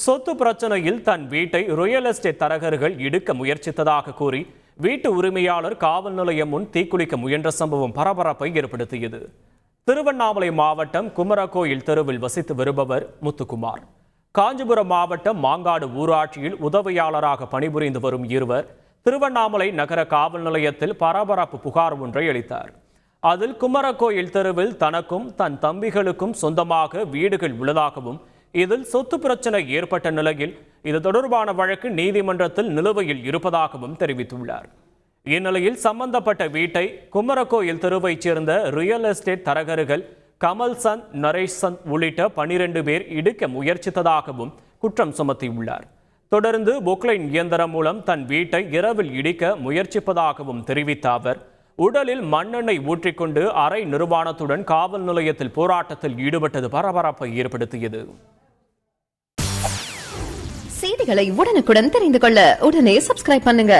சொத்து பிரச்சனையில் தன் வீட்டை ரியல் எஸ்டேட் தரகர்கள் இடிக்க முயற்சித்ததாக கூறி வீட்டு உரிமையாளர் காவல் நிலையம் முன் தீக்குளிக்க முயன்ற சம்பவம் பரபரப்பை ஏற்படுத்தியது. திருவண்ணாமலை மாவட்டம் குமரகோயில் தெருவில் வசித்து வருபவர் முத்துக்குமார். காஞ்சிபுரம் மாவட்டம் மாங்காடு ஊராட்சியில் உதவியாளராக பணிபுரிந்து வரும் இருவர் திருவண்ணாமலை நகர காவல் நிலையத்தில் பரபரப்பு புகார் ஒன்றை அளித்தார். அதில் குமரகோயில் தெருவில் தனக்கும் தன் தம்பிகளுக்கும் சொந்தமாக வீடுகள் உள்ளதாகவும் இதில் சொத்து பிரச்சனை ஏற்பட்ட நிலையில் இது தொடர்பான வழக்கு நீதிமன்றத்தில் நிலுவையில் இருப்பதாகவும் தெரிவித்துள்ளார். இந்நிலையில் சம்பந்தப்பட்ட வீட்டை குமரகோயில் தெருவைச் சேர்ந்த ரியல் எஸ்டேட் தரகர்கள் கமல்சந்த், நரேஷ்சந்த் உள்ளிட்ட 12 பேர் இடிக்க முயற்சித்ததாகவும் குற்றம் சுமத்தியுள்ளார். தொடர்ந்து பொக்லைன் இயந்திரம் மூலம் தன் வீட்டை இரவில் இடிக்க முயற்சிப்பதாகவும் தெரிவித்த அவர் உடலில் மண்ணெண்ணெய் ஊற்றிக்கொண்டு அரை நிர்வாணத்துடன் காவல் நிலையத்தில் போராட்டத்தில் ஈடுபட்டது பரபரப்பை ஏற்படுத்தியது. செய்திகளை உடனுக்குடன் தெரிந்து கொள்ள உடனே சப்ஸ்கிரைப் பண்ணுங்க.